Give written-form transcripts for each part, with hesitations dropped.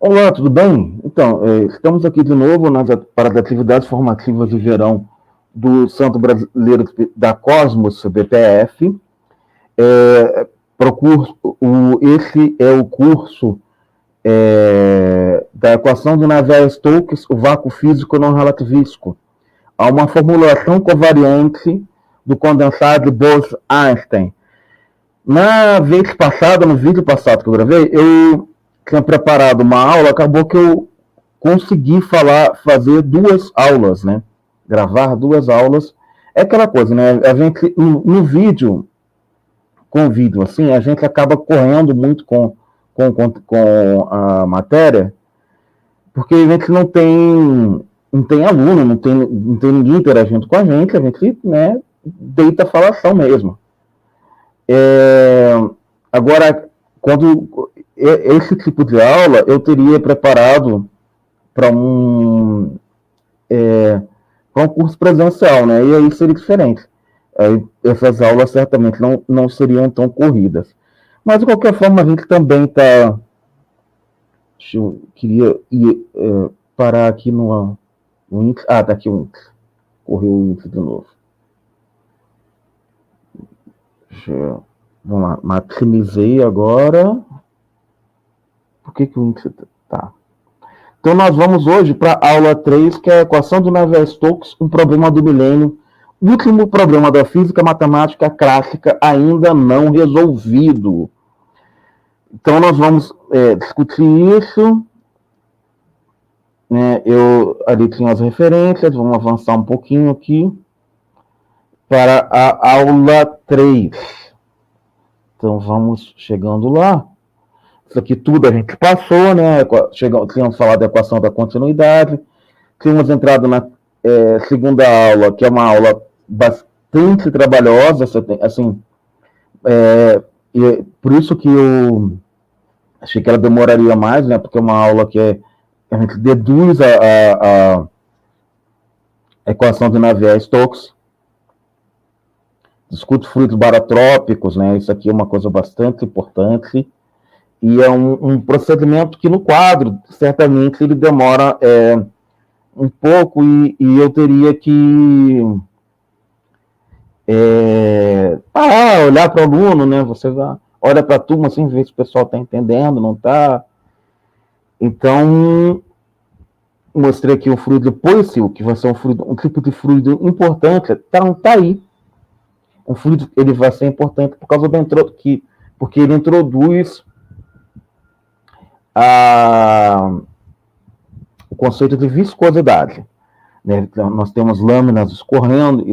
Olá, tudo bem? Então, estamos aqui de novo para as atividades formativas de verão do Centro Brasileiro da Cosmos, BPF. Esse é o curso da equação de Navier-Stokes, o vácuo físico não relativístico. Há uma formulação covariante do condensado de Bose-Einstein. Na vez passada, no vídeo passado que eu gravei, eu tinha preparado uma aula, acabou que eu consegui fazer duas aulas, né? Gravar duas aulas. É aquela coisa, né? A gente, no vídeo, com o vídeo assim, a gente acaba correndo muito com a matéria, porque a gente não tem aluno, não tem ninguém interagindo com a gente, né, deita a falação mesmo. Agora, quando esse tipo de aula, eu teria preparado para um curso presencial, né? E aí seria diferente. Aí essas aulas certamente não seriam tão corridas. Mas, de qualquer forma, a gente também está. Eu queria parar aqui no índice. Ah, tá aqui o índice. Correu o índice de novo. Vamos lá. Maximizei agora. Por que o índice tá? Então, nós vamos hoje para a aula 3, que é a equação de Navier-Stokes, um problema do milênio. Último problema da física matemática clássica ainda não resolvido. Então, nós vamos discutir isso. Né? Eu ali tinha as referências, vamos avançar um pouquinho aqui para a aula 3. Então, vamos chegando lá. Isso aqui tudo a gente passou, né? Tínhamos falado da equação da continuidade. Tínhamos entrado na segunda aula, que é uma aula bastante trabalhosa, assim, e por isso que eu achei que ela demoraria mais, né? Porque é uma aula que a gente deduz a equação de Navier-Stokes, discute fluidos barotrópicos, né? Isso aqui é uma coisa bastante importante e é um procedimento que no quadro certamente ele demora um pouco e eu teria que parar, olhar para o aluno, né? Você olha para a turma assim, vê se o pessoal está entendendo, não está. Então, mostrei aqui o fluido Poiseuille, que vai ser um tipo de fluido importante, tá aí. Um fluido ele vai ser importante por causa porque ele introduz o conceito de viscosidade. Né? Então, nós temos lâminas escorrendo,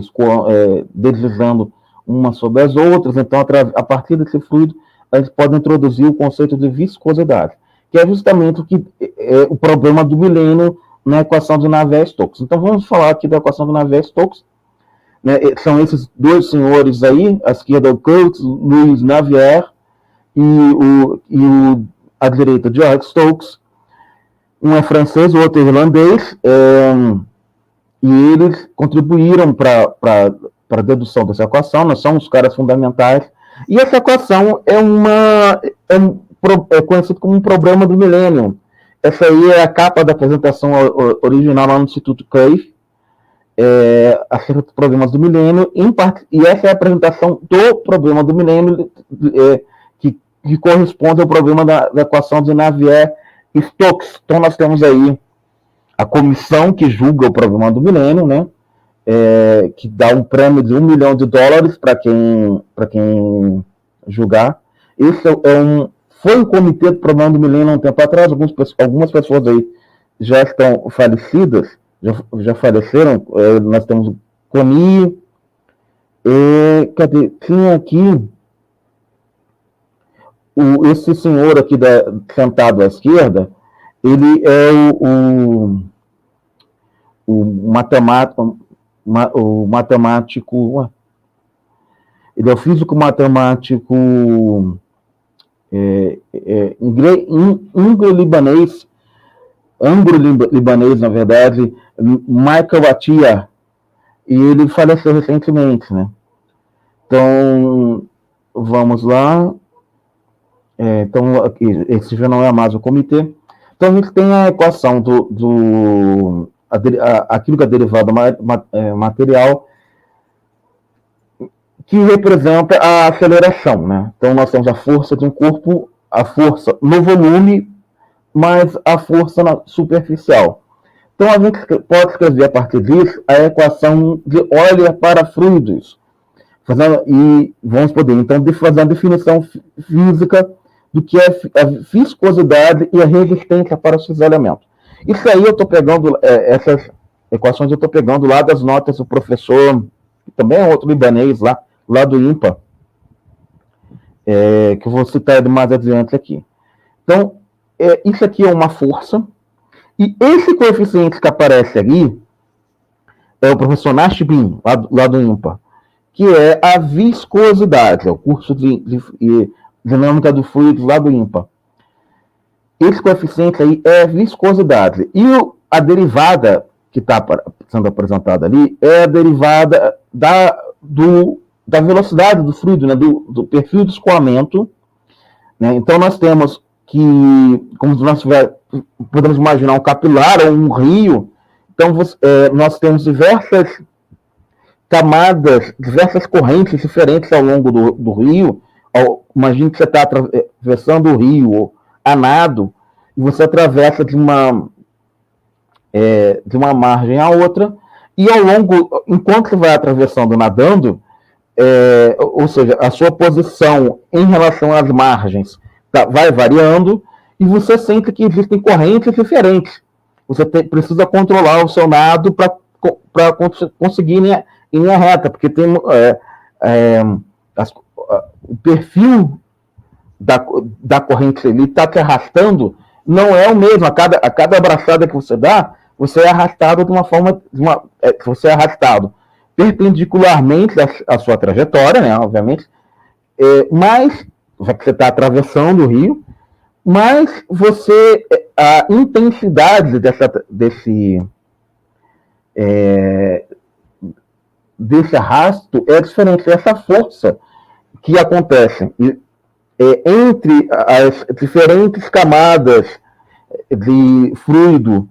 deslizando umas sobre as outras, então a partir desse fluido a gente pode introduzir o conceito de viscosidade, que é justamente o problema do milênio na equação de Navier-Stokes. Então vamos falar aqui da equação de Navier-Stokes. Né? São esses dois senhores aí, à esquerda o Kurt Louis Navier e à direita George Stokes. Um é francês, o outro é irlandês, e eles contribuíram para a dedução dessa equação, nós somos os caras fundamentais, e essa equação é conhecida como um problema do milênio. Essa aí é a capa da apresentação original lá no Instituto Cruyff, acerca dos problemas do milênio, e essa é a apresentação do problema do milênio, que corresponde ao problema da equação de Navier-Stokes. Então nós temos aí a comissão que julga o problema do milênio, né? Que dá um prêmio de $1 milhão para quem julgar. Esse foi um comitê do problema do milênio há um tempo atrás. Algumas pessoas aí já estão falecidas, já faleceram. Nós temos o Coni. Cadê? Tinha aqui esse senhor aqui sentado à esquerda. Ele é o matemático. Ele é o físico matemático anglo-libanês, na verdade, Michael Atiyah, e ele faleceu recentemente, né? Então, vamos lá. Então, esse já não é mais o comitê. Então, a gente tem a equação aquilo que é derivada material, que representa a aceleração, né? Então, nós temos a força de um corpo, a força no volume, mais a força superficial. Então, a gente pode escrever a partir disso a equação de Euler para fluidos. E vamos poder, então, fazer uma definição física do que é a viscosidade e a resistência para o cisalhamento. Isso aí eu estou pegando, essas equações eu estou pegando lá das notas do professor, que também é outro libanês lá do IMPA, que eu vou citar mais adiante aqui. Então, isso aqui é uma força, e esse coeficiente que aparece ali é o professor Nashbin, lá do IMPA, que é a viscosidade, é o curso de dinâmica do fluido lá do IMPA. Esse coeficiente aí é a viscosidade. E a derivada que está sendo apresentada ali é a derivada da velocidade do fluido, né, do perfil de escoamento. Né? Então, nós temos que, como nós podemos imaginar um capilar ou um rio, então nós temos diversas camadas, diversas correntes diferentes ao longo do rio. Imagine que você está atravessando o rio a nado, e você atravessa de uma margem à outra, e ao longo, enquanto você vai atravessando nadando, ou seja, a sua posição em relação às margens vai variando, e você sente que existem correntes diferentes. Você precisa controlar o seu nado para conseguir ir em linha reta, porque tem o perfil da corrente ali está te arrastando, não é o mesmo. A cada abraçada que você dá, você é arrastado de uma forma, você é arrastado perpendicularmente à sua trajetória, né, obviamente, mas, já que você está atravessando o rio, mas a intensidade desse arrasto é diferente. Essa força que acontece entre as diferentes camadas de fluido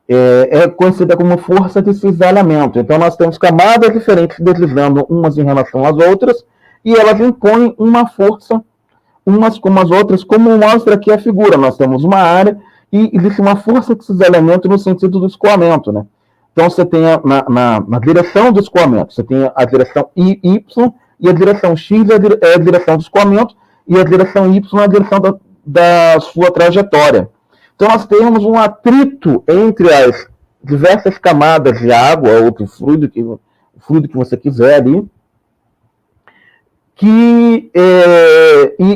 é conhecida como força de cisalhamento. Então, nós temos camadas diferentes deslizando umas em relação às outras, e elas impõem uma força umas como as outras, como mostra aqui a figura. Nós temos uma área e existe uma força de cisalhamento no sentido do escoamento, né? Então, você tem na direção do escoamento, você tem a direção Y, e a direção X é a direção do escoamento, e a direção Y é a direção da sua trajetória. Então, nós temos um atrito entre as diversas camadas de água, ou do fluido que você quiser ali, e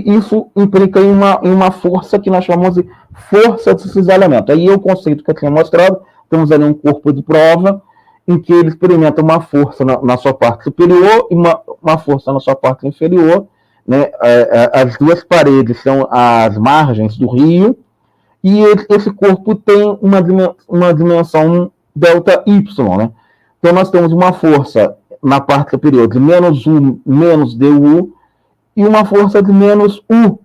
isso implica em uma força que nós chamamos de força de cisalhamento. Aí é o conceito que eu tinha mostrado. Temos ali um corpo de prova em que ele experimenta uma força na sua parte superior e uma força na sua parte inferior. Né? As duas paredes são as margens do rio, e esse corpo tem uma dimensão ΔY. Né? Então, nós temos uma força na parte superior de menos U menos DU, e uma força de menos U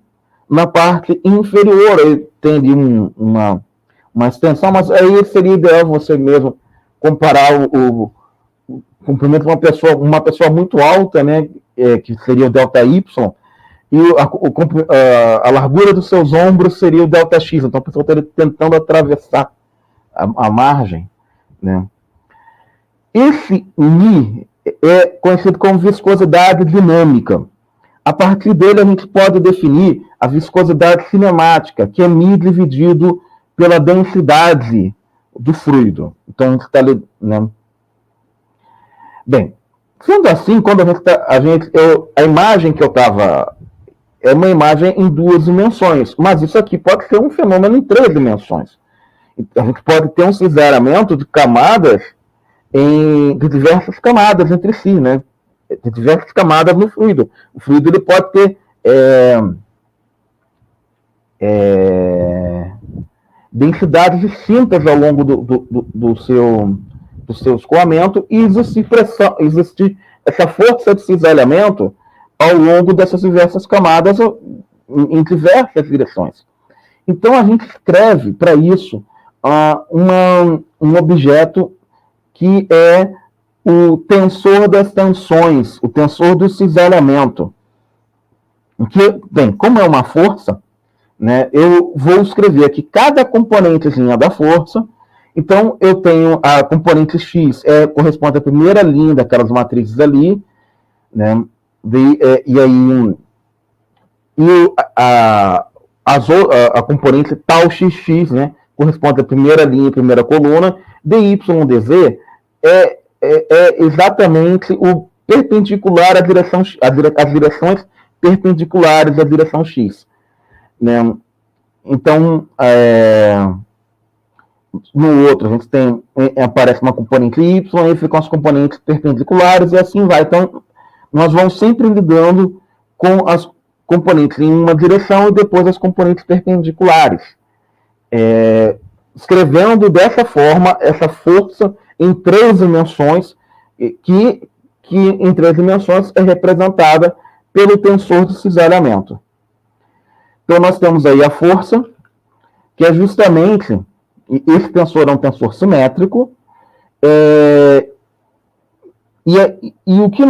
na parte inferior. Ele tem ali uma extensão, mas aí seria ideal você mesmo comparar o comprimento de uma pessoa muito alta, né, que seria o ΔY, e a largura dos seus ombros seria o ΔX. Então, a pessoa está tentando atravessar a margem. Né? Esse Mi é conhecido como viscosidade dinâmica. A partir dele, a gente pode definir a viscosidade cinemática, que é μ dividido pela densidade do fluido. Então, a gente está ali, né? Bem, sendo assim, quando a imagem que eu estava é uma imagem em 2 dimensões, mas isso aqui pode ser um fenômeno em 3 dimensões. A gente pode ter um cisalhamento de camadas de diversas camadas entre si, né? De diversas camadas no fluido. O fluido ele pode ter densidades distintas ao longo do seu escoamento, e existe essa força de cisalhamento ao longo dessas diversas camadas em diversas direções. Então, a gente escreve para isso um objeto que é o tensor das tensões, o tensor do cisalhamento. Que, bem, como é uma força, né, eu vou escrever aqui cada componentezinha da força. Então, eu tenho a componente X, corresponde à primeira linha daquelas matrizes ali, né, e aí e a componente tal XX, né, corresponde à primeira linha, primeira coluna. DY, DZ é exatamente o perpendicular à direção, as direções perpendiculares à direção X. Né? Então, no outro, a gente tem, aparece uma componente Y, e ficam as componentes perpendiculares, e assim vai. Então, nós vamos sempre lidando com as componentes em uma direção e depois as componentes perpendiculares. Escrevendo dessa forma essa força em três dimensões, que em três dimensões é representada pelo tensor de cisalhamento. Então, nós temos aí a força, que é justamente, esse tensor é um tensor simétrico, e o que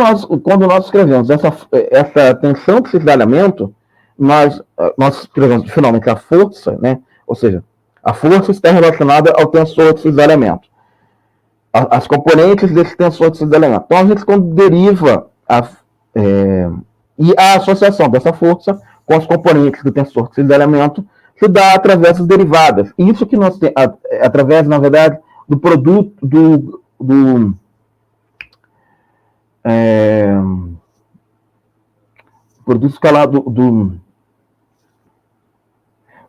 quando nós escrevemos essa tensão de cisalhamento, nós escrevemos finalmente a força, né? Ou seja, a força está relacionada ao tensor de cisalhamento. As componentes desse tensor de cisalhamento. Então, a gente, quando deriva e a associação dessa força com as componentes do tensor de cisalhamento se dá através das derivadas. Isso que nós temos, através, na verdade, do produto do produto escalar do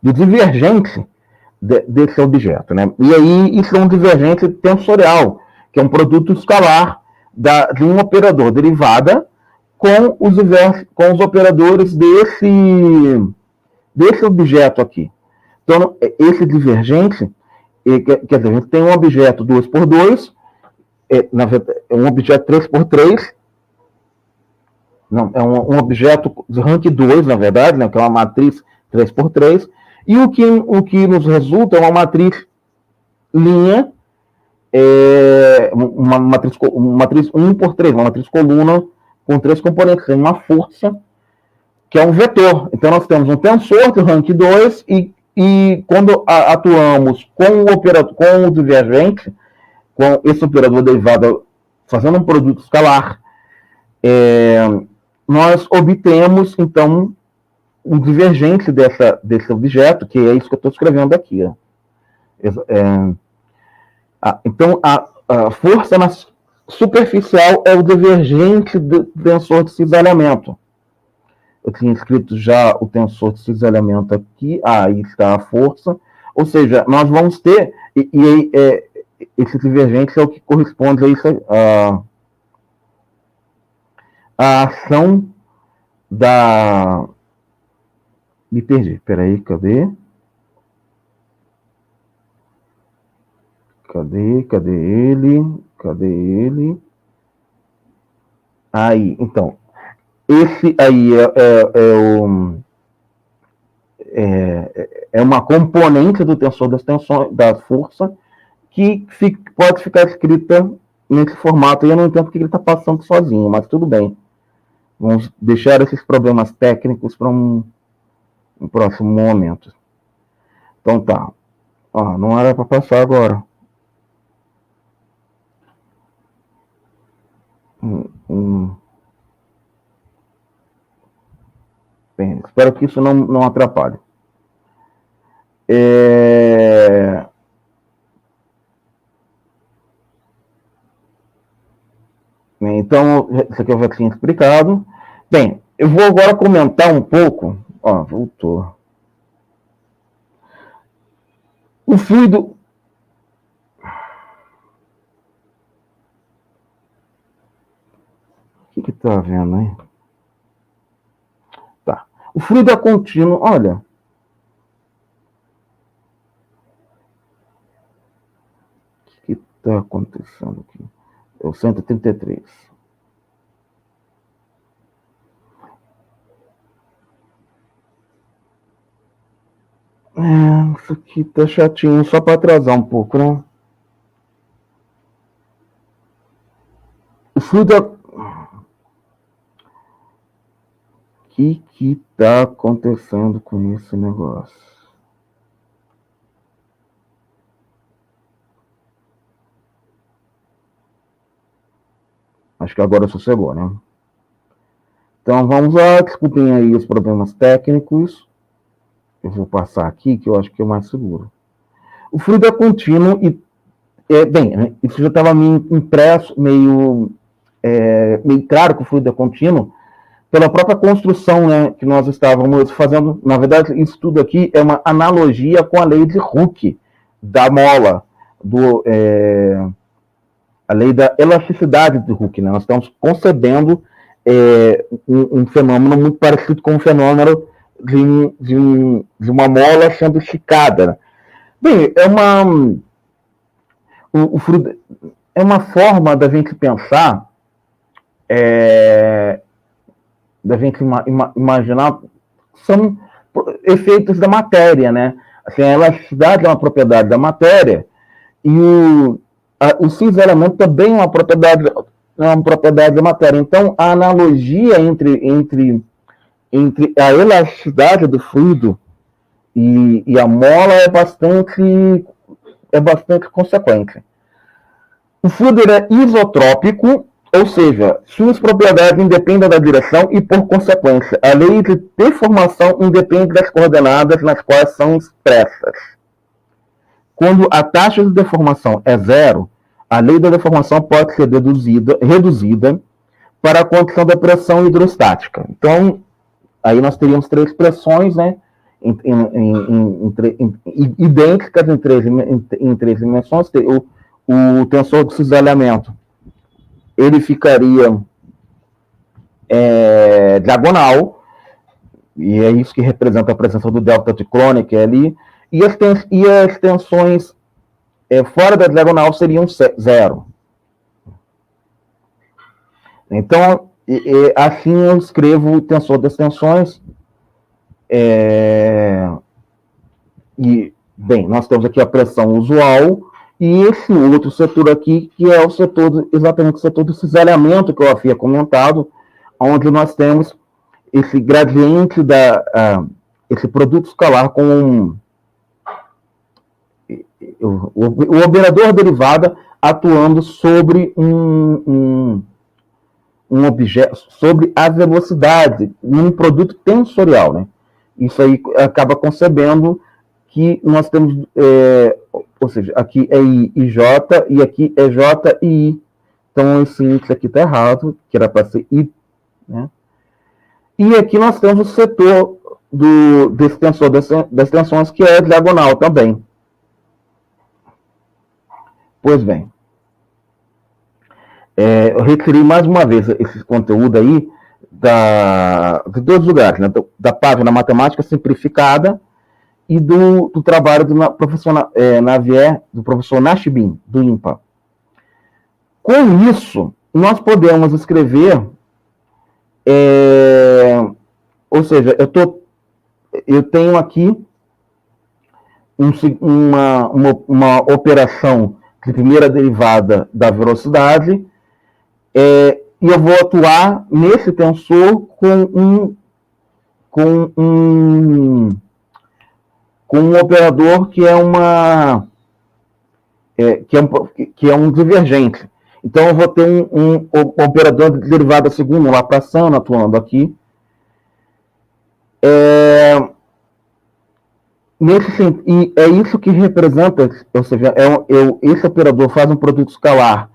divergente desse objeto. Né? E aí, isso é um divergente tensorial, que é um produto escalar de um operador derivada com os operadores desse objeto aqui. Então, esse divergente, quer dizer, a gente tem um objeto 2x2, um objeto 3x3, não, é um objeto de rank 2, na verdade, né, que é uma matriz 3x3, e o que nos resulta é uma matriz linha, uma matriz 1x3, uma matriz coluna com três componentes, tem uma força, que é um vetor. Então, nós temos um tensor de rank 2 e quando atuamos com o divergente, com esse operador derivado fazendo um produto escalar, nós obtemos, então, um divergente desse objeto, que é isso que eu estou escrevendo aqui. Ó. Então, a força superficial é o divergente do tensor de cisalhamento. Eu tinha escrito já o tensor de cisalhamento aqui. Aí está a força. Ou seja, nós vamos ter... esse divergente é o que corresponde a isso, a ação da... Me perdi. Peraí, cadê? Cadê ele? Cadê ele? Aí, então. Esse aí é uma componente do tensor das tensões, da força, que pode ficar escrita nesse formato. E eu não entendo porque ele está passando sozinho, mas tudo bem. Vamos deixar esses problemas técnicos para um próximo momento. Então tá. Não era para passar agora. Bem, espero que isso não atrapalhe. Então, isso aqui eu já tinha explicado. Bem, eu vou agora comentar um pouco. Voltou. O fluido... O que está vendo aí? Tá. O fluido é contínuo, olha. O que está acontecendo aqui? É o 133. Isso aqui tá chatinho, só para atrasar um pouco, né? O fluido. O que tá acontecendo com esse negócio? Acho que agora sossegou, né? Então vamos lá, desculpem aí os problemas técnicos. Eu vou passar aqui, que eu acho que é mais seguro. O fluido é contínuo e, bem, isso já estava me impresso, meio claro que o fluido é contínuo, pela própria construção, né, que nós estávamos fazendo. Na verdade, isso tudo aqui é uma analogia com a lei de Hooke, da mola, a lei da elasticidade de Hooke. Né? Nós estamos concebendo um fenômeno muito parecido com o fenômeno de uma mola sendo esticada. Né? Bem, é uma forma da gente pensar, da gente imaginar, são efeitos da matéria, né? Assim, a elasticidade é uma propriedade da matéria e o cinzelamento também é uma propriedade da matéria. Então, a analogia entre a elasticidade do fluido e a mola é bastante consequente. O fluido é isotrópico, ou seja, suas propriedades independem da direção e, por consequência, a lei de deformação independe das coordenadas nas quais são expressas. Quando a taxa de deformação é zero, a lei da deformação pode ser reduzida para a condição da pressão hidrostática. Então, aí nós teríamos três pressões, né, idênticas em três dimensões. O tensor de cisalhamento, ele ficaria diagonal, e é isso que representa a presença do delta de Kronecker ali, e as tensões fora da diagonal seriam zero. Então, assim eu escrevo o tensor das tensões. E, bem, nós temos aqui a pressão usual, e esse outro setor aqui, que é exatamente o setor do cisalhamento que eu havia comentado, onde nós temos esse gradiente, esse produto escalar com o operador derivada atuando sobre um objeto, sobre a velocidade, num produto tensorial, né? Isso aí acaba concebendo que nós temos, ou seja, aqui é I e J, e aqui é J e I. Então, esse índice aqui está errado, que era para ser I, né? E aqui nós temos o setor desse tensor das tensões, que é diagonal também. Pois bem, eu retirei mais uma vez esse conteúdo aí de dois lugares, né? Da página Matemática Simplificada e do trabalho do professor Navier, do professor Nashbin, do INPA. Com isso, nós podemos escrever, ou seja, eu tenho aqui uma operação de primeira derivada da velocidade, e eu vou atuar nesse tensor com um operador que é um divergente. Então, eu vou ter um operador de derivada segunda, Laplaciano, atuando aqui. E é isso que representa, ou seja, esse operador faz um produto escalar,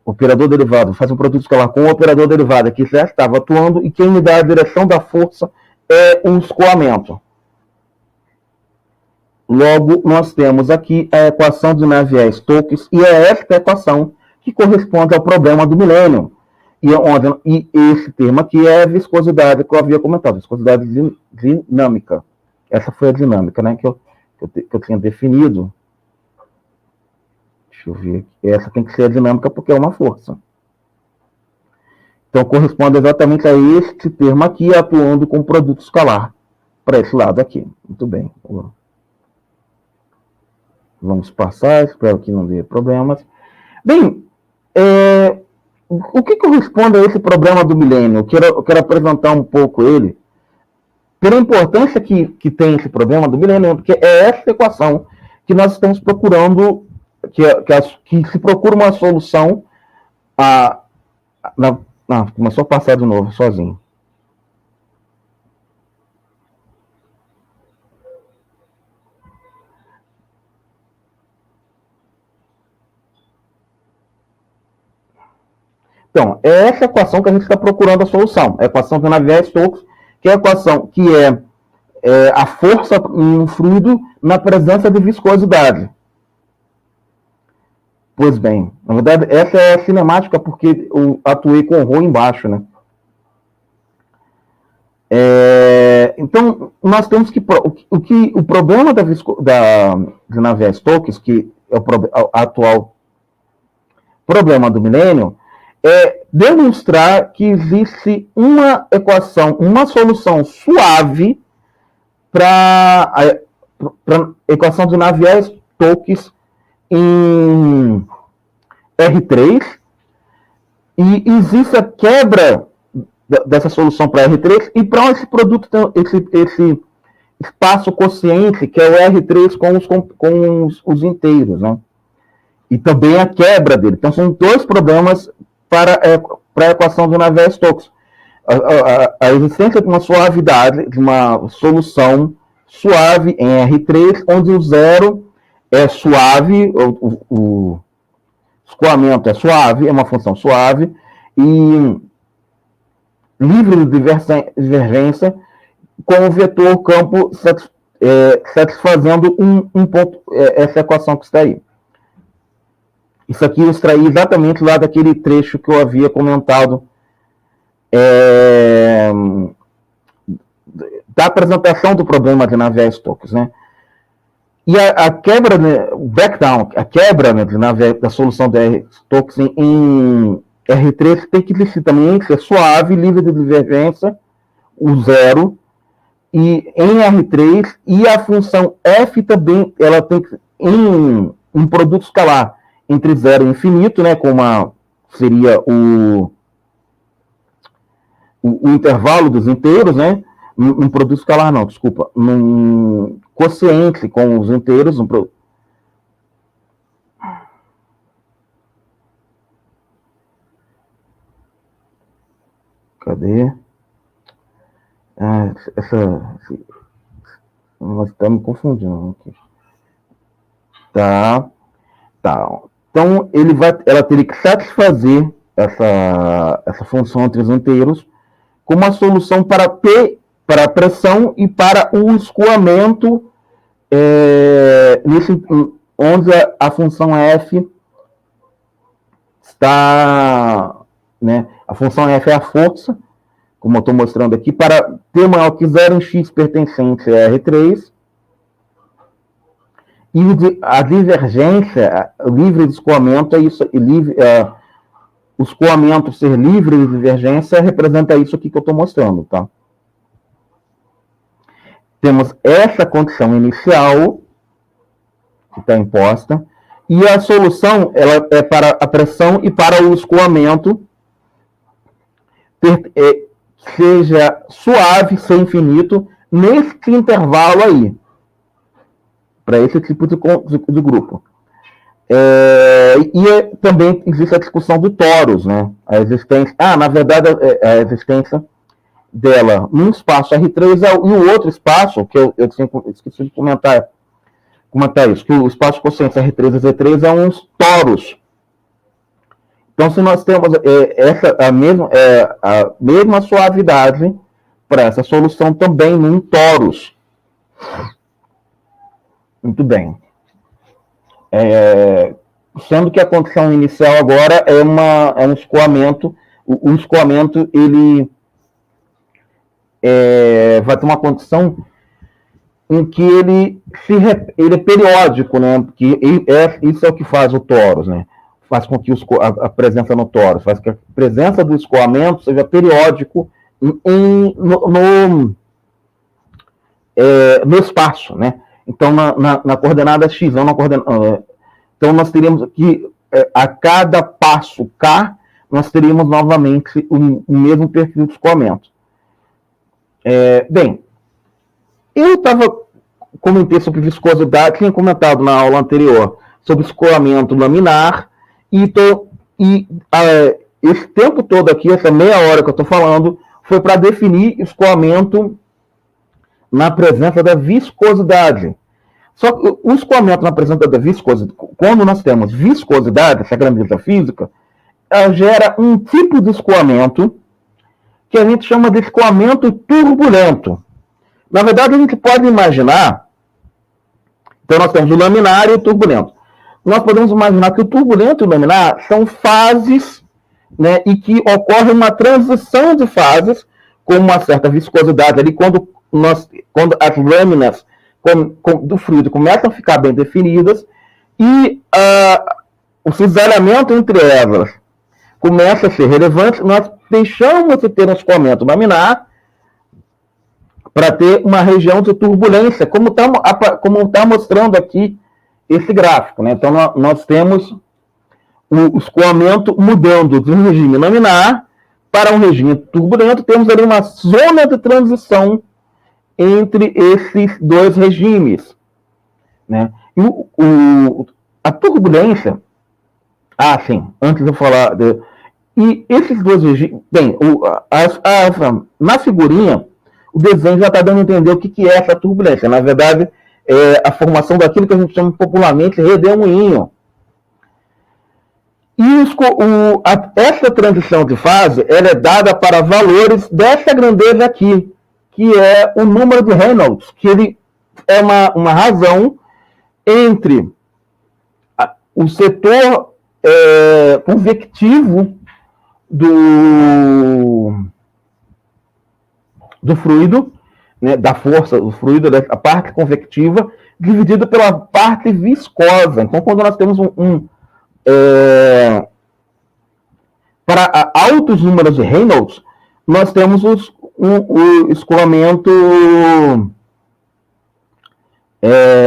operador derivado faz um produto escalar com o operador derivado que já estava atuando, e quem me dá a direção da força é um escoamento. Logo, nós temos aqui a equação de Navier-Stokes, e é esta equação que corresponde ao problema do milênio. E esse termo aqui é a viscosidade que eu havia comentado, viscosidade dinâmica. Essa foi a dinâmica, né, que eu tinha definido. Deixa eu ver aqui. Essa tem que ser a dinâmica porque é uma força. Então, corresponde exatamente a este termo aqui, atuando com produto escalar para esse lado aqui. Muito bem. Vamos passar, espero que não dê problemas. Bem, o que corresponde a esse problema do milênio? Eu quero apresentar um pouco ele, pela importância que tem esse problema do milênio, porque é essa equação que nós estamos procurando, que se procura uma solução. Começou a passar de novo, sozinho. Então, é essa equação que a gente está procurando a solução. A equação de Navier-Stokes, que é a equação que é a força em um fluido na presença de viscosidade. Pois bem, na verdade, essa é a cinemática porque eu atuei com o Rho embaixo, né? Então, nós temos que... O problema de Navier-Stokes, que é o atual problema do milênio, é demonstrar que existe uma equação, uma solução suave para a equação de Navier-Stokes em R3, e existe a quebra dessa solução para R3 e para esse produto, esse espaço quociente, que é o R3 com os inteiros, né? E também a quebra dele. Então, são dois problemas para a equação do Navier-Stokes. A existência de uma suavidade, de uma solução suave em R3, onde o zero é suave, o escoamento é suave, é uma função suave, e livre de divergência, com o vetor campo satisfazendo um ponto, essa equação que está aí. Isso aqui eu extraí exatamente lá daquele trecho que eu havia comentado da apresentação do problema de Navier-Stokes, né? E a quebra, né, o breakdown, a quebra, né, da solução de Navier-Stokes em R3 tem que existir também, ser suave, livre de divergência, o zero, e em R3, e a função f também, ela tem que, em um produto escalar entre zero e infinito, né, como seria o intervalo dos inteiros, né, um produto escalar não, desculpa, num quociente com os inteiros, cadê? Nós estamos me confundindo aqui. Tá. Então, ela teria que satisfazer essa função entre os inteiros com uma solução para P, para a pressão e para o escoamento, onde a função F está, né? A função F é a força, como eu estou mostrando aqui, para T maior que 0 em X pertencente a R3, e a divergência livre de escoamento é isso, o escoamento ser livre de divergência representa isso aqui que eu estou mostrando, tá? Temos essa condição inicial que está imposta, e a solução ela é para a pressão e para o escoamento, seja suave, sem infinito, nesse intervalo aí, para esse tipo de grupo. E também existe a discussão do torus, né? A existência, na verdade, a existência dela num espaço R3 e o outro espaço, que eu esqueci de comentar isso, que o espaço quociente R3 e Z3 é uns torus. Então, se nós temos a mesma suavidade para essa solução também num torus. Muito bem. Sendo que a condição inicial agora é um escoamento. O escoamento ele vai ter uma condição em que ele é periódico, né? Porque isso é o que faz o torus, né? Faz com que a presença no torus, faz com que a presença do escoamento seja periódico no espaço, né? Então, na coordenada x, então nós teríamos aqui, a cada passo k, nós teríamos novamente o mesmo perfil de escoamento. Bem, eu comentei sobre viscosidade, tinha comentado na aula anterior sobre escoamento laminar, esse tempo todo aqui, essa meia hora que eu estou falando, foi para definir escoamento na presença da viscosidade. Só que o escoamento na presença da viscosidade, quando nós temos viscosidade, essa grandeza física, ela gera um tipo de escoamento que a gente chama de escoamento turbulento. Na verdade, a gente pode imaginar, então nós temos o laminar e o turbulento. Nós podemos imaginar que o turbulento e o laminar são fases, né, e que ocorre uma transição de fases com uma certa viscosidade ali, quando as lâminas do fluido começam a ficar bem definidas e o cisalhamento entre elas começa a ser relevante, nós deixamos de ter um escoamento laminar para ter uma região de turbulência, como está mostrando aqui esse gráfico, né? Então, nós temos o escoamento mudando de um regime laminar para um regime turbulento, temos ali uma zona de transição entre esses dois regimes, né? E a turbulência, sim, antes de eu falar, e esses dois regimes, bem, na figurinha, o desenho já está dando a entender o que é essa turbulência. Na verdade, é a formação daquilo que a gente chama popularmente de redemoinho. E essa transição de fase, ela é dada para valores dessa grandeza aqui, que é o número de Reynolds, que ele é uma razão entre o setor convectivo do fluido, né, da força do fluido, a parte convectiva, dividido pela parte viscosa. Então, quando nós temos para altos números de Reynolds, nós temos o escoamento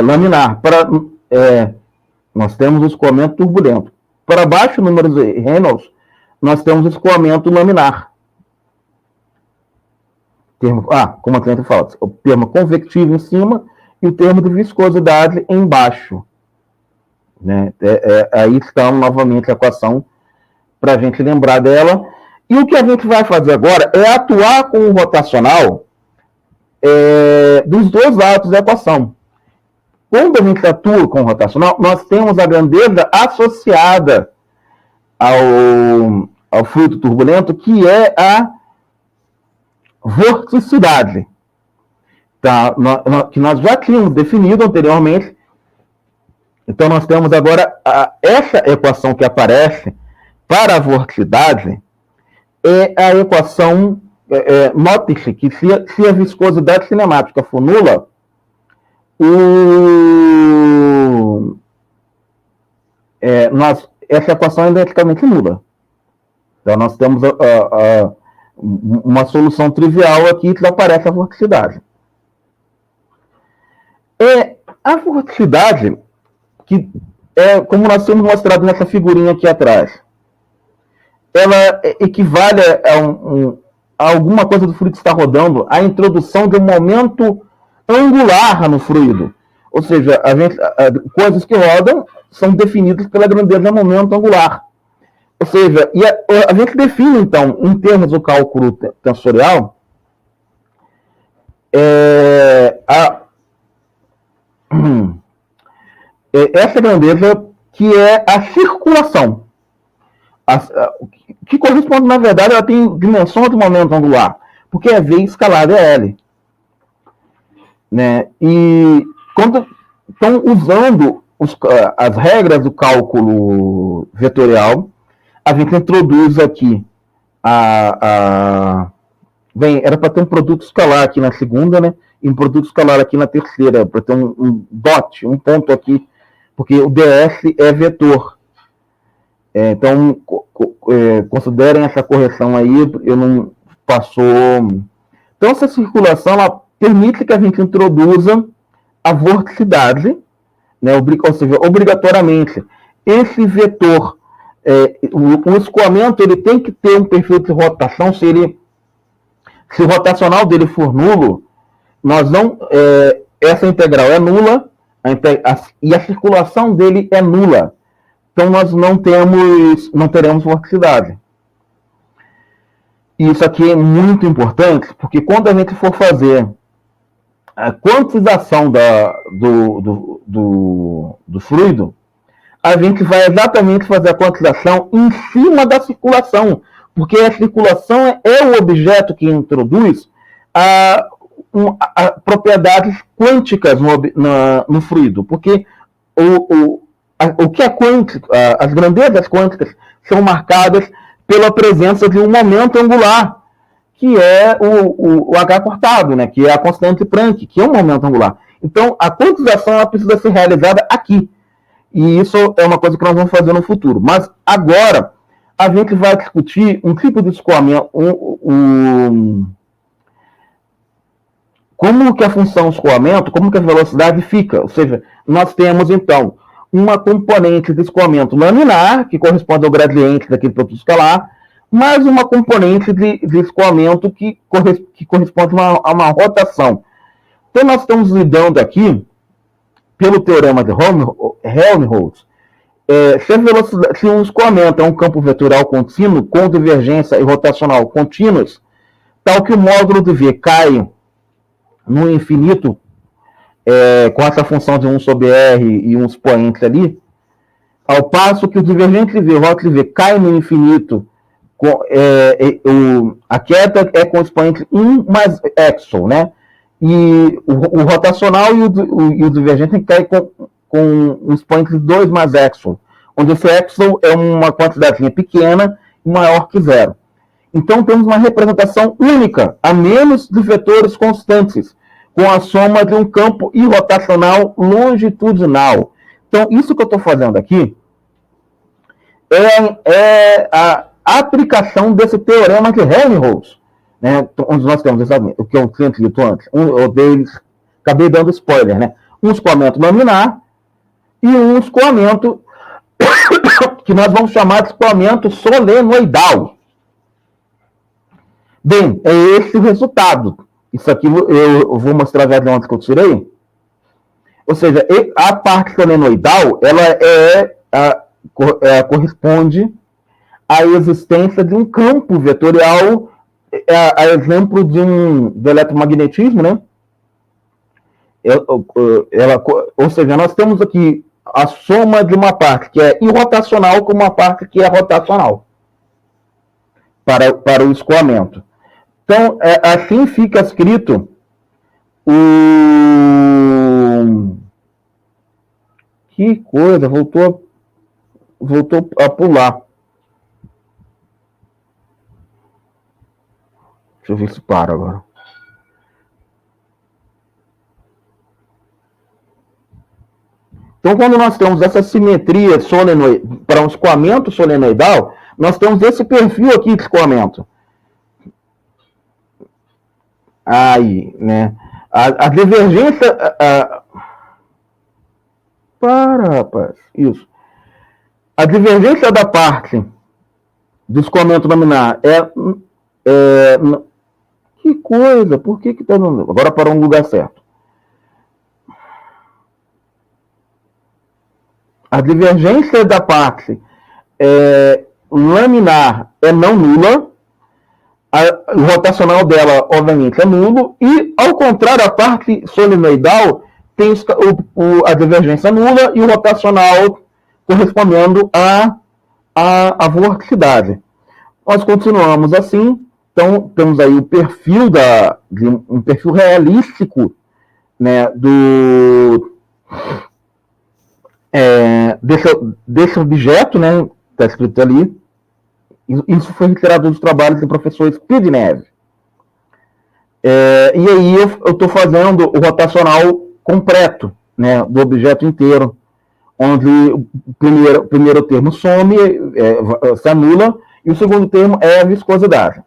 laminar. Nós temos o escoamento turbulento. Para baixo números de Reynolds, nós temos o escoamento laminar. Como a cliente fala, o termo convectivo em cima e o termo de viscosidade embaixo. Né? Aí está novamente a equação para a gente lembrar dela. E o que a gente vai fazer agora é atuar com o rotacional dos dois lados da equação. Quando a gente atua com o rotacional, nós temos a grandeza associada ao fluido turbulento, que é a vorticidade, tá? Que nós já tínhamos definido anteriormente. Então, nós temos agora essa equação que aparece para a vorticidade, é a equação, note-se que se a viscosidade cinemática for nula, essa equação é identicamente nula. Então, nós temos uma solução trivial aqui que aparece a vorticidade. A vorticidade, que como nós temos mostrado nessa figurinha aqui atrás, ela equivale a alguma coisa do fluido que está rodando, a introdução de um momento angular no fluido. Ou seja, coisas que rodam são definidas pela grandeza do momento angular. Ou seja, a gente define, então, em termos do cálculo tensorial, essa grandeza que é a circulação, que corresponde, na verdade, ela tem dimensão de momento angular, porque é V escalada é L. Né? E quando estão usando as regras do cálculo vetorial, a gente introduz aqui bem, era para ter um produto escalar aqui na segunda, né? E um produto escalar aqui na terceira, para ter um dot, um ponto aqui, porque o ds é vetor. Então, considerem essa correção aí, eu não passou. Então, essa circulação ela permite que a gente introduza a vorticidade, né, ou seja, obrigatoriamente, esse vetor, o escoamento, ele tem que ter um perfil de rotação. Se o rotacional dele for nulo, nós não, essa integral é nula, e a circulação dele é nula. Então nós não teremos vorticidade. E isso aqui é muito importante, porque quando a gente for fazer a quantização do fluido, a gente vai exatamente fazer a quantização em cima da circulação, porque a circulação é o objeto que introduz propriedades quânticas no fluido, porque o que é quântico, as grandezas quânticas são marcadas pela presença de um momento angular, que é o H cortado, né, que é a constante Planck, que é um momento angular. Então, a quantização ela precisa ser realizada aqui. E isso é uma coisa que nós vamos fazer no futuro. Mas agora, a gente vai discutir um tipo de escoamento, como que a função escoamento, como que a velocidade fica. Ou seja, nós temos, então, uma componente de escoamento laminar, que corresponde ao gradiente daquele produto escalar, mais uma componente de escoamento que corresponde a uma rotação. Então, nós estamos lidando aqui, pelo teorema de Helmholtz, se o escoamento é um campo vetorial contínuo, com divergência e rotacional contínuos, tal que o módulo de V cai no infinito, com essa função de 1 sobre R e uns expoentes ali, ao passo que o divergente de V, o rótulo de V, cai no infinito, a queda é com o expoente 1 mais exo, né? E o rotacional e o divergente cai com o expoente 2 mais exo, onde esse exo é uma quantidade pequena e maior que zero. Então temos uma representação única, a menos de vetores constantes, com a soma de um campo irrotacional longitudinal. Então, isso que eu estou fazendo aqui é a aplicação desse teorema de Helmholtz, né, onde nós temos exatamente o que eu tinha dito antes. Acabei dando spoiler, né? Um escoamento laminar e um escoamento que nós vamos chamar de escoamento solenoidal. Bem, é esse o resultado. Isso aqui eu vou mostrar já de onde que eu tirei. Ou seja, a parte solenoidal, ela corresponde à existência de um campo vetorial, a exemplo do eletromagnetismo, né? Ou seja, nós temos aqui a soma de uma parte que é irrotacional com uma parte que é rotacional para o escoamento. Então, assim fica escrito Que coisa, voltou a pular. Deixa eu ver se para agora. Então, quando nós temos essa simetria para um escoamento solenoidal, nós temos esse perfil aqui de escoamento. Aí, né? A divergência... rapaz. Isso. A divergência da parte do escoamento laminar que coisa, por que está dando... Agora parou no lugar certo. A divergência da parte laminar é não nula, o rotacional dela, obviamente, é nulo, e, ao contrário, a parte solenoidal tem a divergência nula e o rotacional correspondendo à vorticidade. Nós continuamos assim, então temos aí o perfil um perfil realístico, né, desse objeto, né, está escrito ali. Isso foi retirado dos trabalhos do professor Spidnev. E aí eu estou fazendo o rotacional completo, né, do objeto inteiro, onde o primeiro termo some, se anula, e o segundo termo é a viscosidade.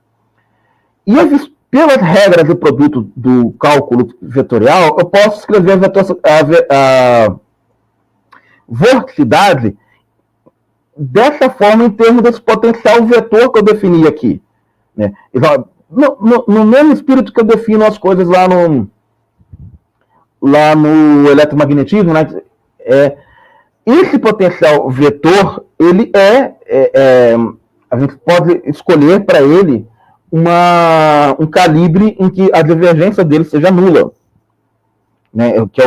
Pelas regras do produto do cálculo vetorial, eu posso escrever a vorticidade dessa forma em termos desse potencial vetor que eu defini aqui. Né? No mesmo espírito que eu defino as coisas lá no eletromagnetismo, né? Esse potencial vetor, ele a gente pode escolher para ele um calibre em que a divergência dele seja nula, né? Que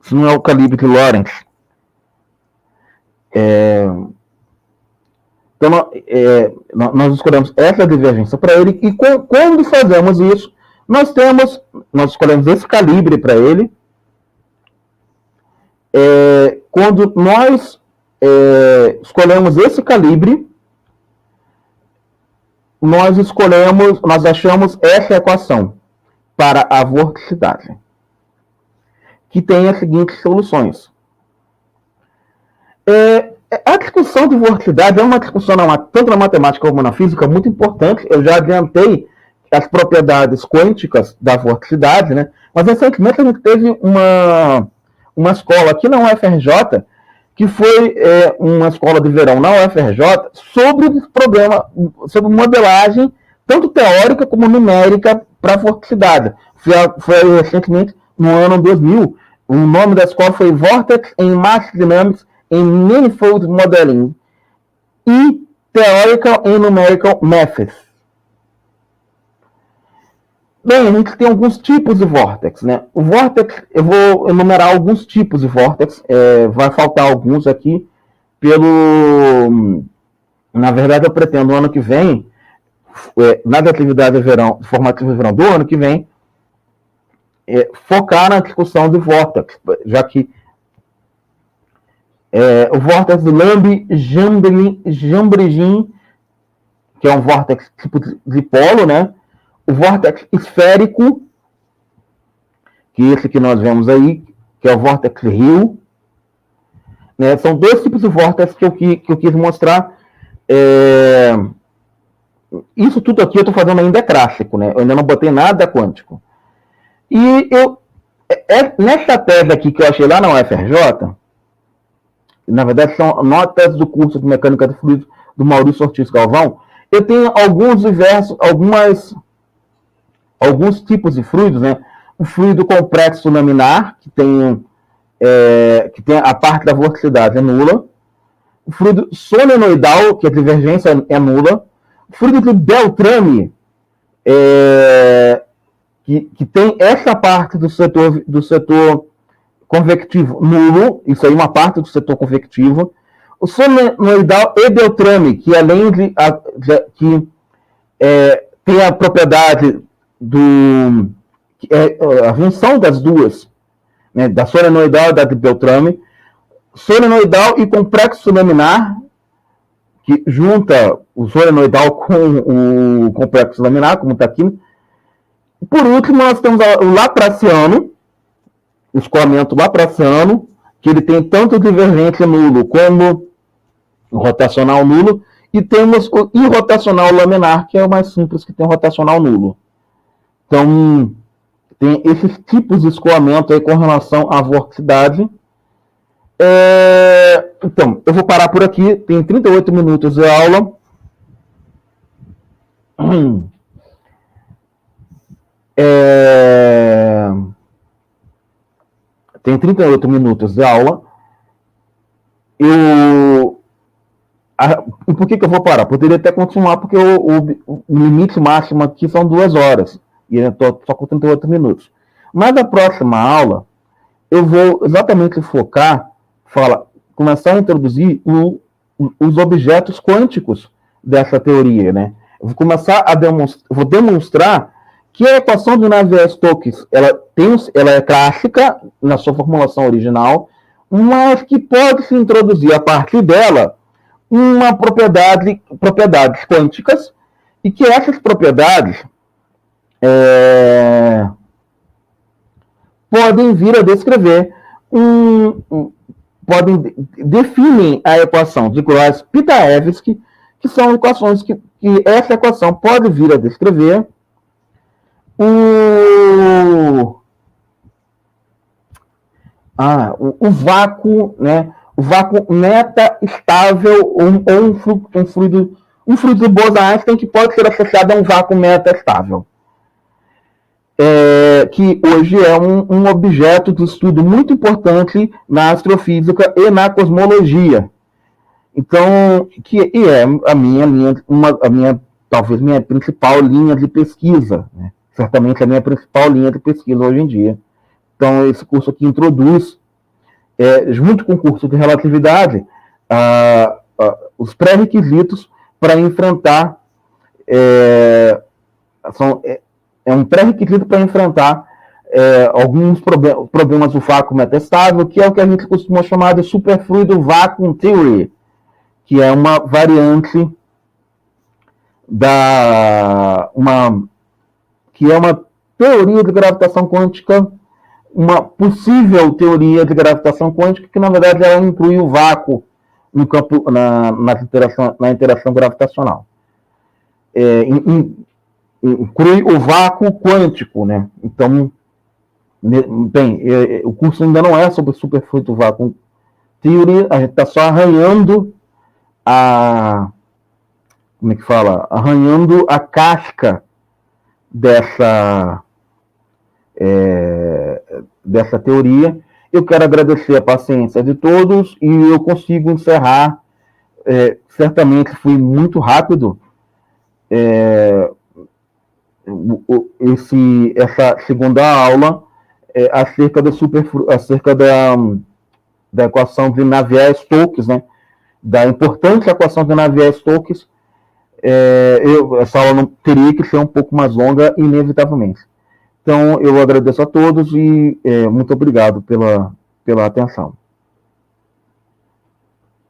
se não é o calibre de Lorentz. Então, nós escolhemos essa divergência para ele, e quando fazemos isso, nós escolhemos esse calibre para ele. Quando nós escolhemos esse calibre, nós achamos essa equação para a vorticidade, que tem as seguintes soluções. A discussão de vorticidade é uma discussão tanto na matemática como na física muito importante. Eu já adiantei as propriedades quânticas da vorticidade, né? Mas recentemente a gente teve uma escola aqui na UFRJ, que foi uma escola de verão na UFRJ, sobre modelagem, tanto teórica como numérica, para a vorticidade. Foi recentemente, no ano 2000. O nome da escola foi Vortex in Mass Dynamics in Manifold Modeling e Theoretical and Numerical Methods. Bem, a gente tem alguns tipos de vórtex, né? O vórtex, eu vou enumerar alguns tipos de vórtex, vai faltar alguns aqui, na verdade eu pretendo no ano que vem, nas atividades de verão, formativas de verão do ano que vem, focar na discussão de vórtex, já que o vórtex do Lambda-Jambregin, que é um vórtex tipo de polo, né? O vórtex esférico, que é esse que nós vemos aí, que é o vórtex Hill. Né? São dois tipos de vórtex que eu quis mostrar. Isso tudo aqui eu estou fazendo ainda clássico, né? Eu ainda não botei nada quântico. E nessa tese aqui que eu achei lá na UFRJ, na verdade são notas do curso de Mecânica de Fluidos do Maurício Ortiz Galvão, eu tenho alguns tipos de fluidos, né? O fluido complexo laminar, que tem a parte da vorticidade é nula. O fluido solenoidal, que a divergência é nula. O fluido de Beltrami, que tem essa parte do setor convectivo nulo, isso aí é uma parte do setor convectivo. O solenoidal e Beltrami, que além que tem a propriedade a junção das duas, né, da solenoidal e da de Beltrami, solenoidal e complexo laminar, que junta o solenoidal com o complexo laminar, como está aqui. Por último, nós temos o laplaciano, o escoamento laplaciano, que ele tem tanto divergente nulo como o rotacional nulo, e temos o irrotacional laminar, que é o mais simples, que tem rotacional nulo. Então, tem esses tipos de escoamento aí com relação à vorticidade. Então, eu vou parar por aqui. Tem 38 minutos de aula. Tem 38 minutos de aula. Por que eu vou parar? Poderia até continuar, porque o limite máximo aqui são 2 horas. E eu estou só com 38 minutos. Mas na próxima aula, eu vou exatamente começar a introduzir os objetos quânticos dessa teoria, né? Eu vou começar vou demonstrar que a equação de Navier-Stokes, ela é clássica na sua formulação original, mas que pode se introduzir a partir dela propriedades quânticas, e que essas propriedades podem vir a descrever definem a equação de Gross-Pitaevsky, que são equações que essa equação pode vir a descrever o vácuo, né? O vácuo meta-estável ou um fluido de Bose-Einstein que pode ser associado a um vácuo meta-estável. Que hoje é um objeto de estudo muito importante na astrofísica e na cosmologia. Então, talvez minha principal linha de pesquisa, né? Certamente a minha principal linha de pesquisa hoje em dia. Então, esse curso aqui introduz, junto com o curso de relatividade, os pré-requisitos para enfrentar, um pré-requisito para enfrentar alguns problemas do vácuo metastável, que é o que a gente costuma chamar de Superfluid Vacuum Theory, que é uma variante que é uma teoria de gravitação quântica, uma possível teoria de gravitação quântica, que na verdade ela inclui o vácuo no campo, na interação gravitacional. Inclui o vácuo quântico, né? Então, bem, o curso ainda não é sobre Superfluid Vacuum Theory, a gente está só arranhando arranhando a casca dessa teoria. Eu quero agradecer a paciência de todos e eu consigo encerrar. Certamente fui muito rápido. Essa segunda aula acerca da equação de Navier-Stokes, né? Da importante equação de Navier-Stokes. Essa aula não teria que ser um pouco mais longa, inevitavelmente. Então, eu agradeço a todos e muito obrigado pela atenção.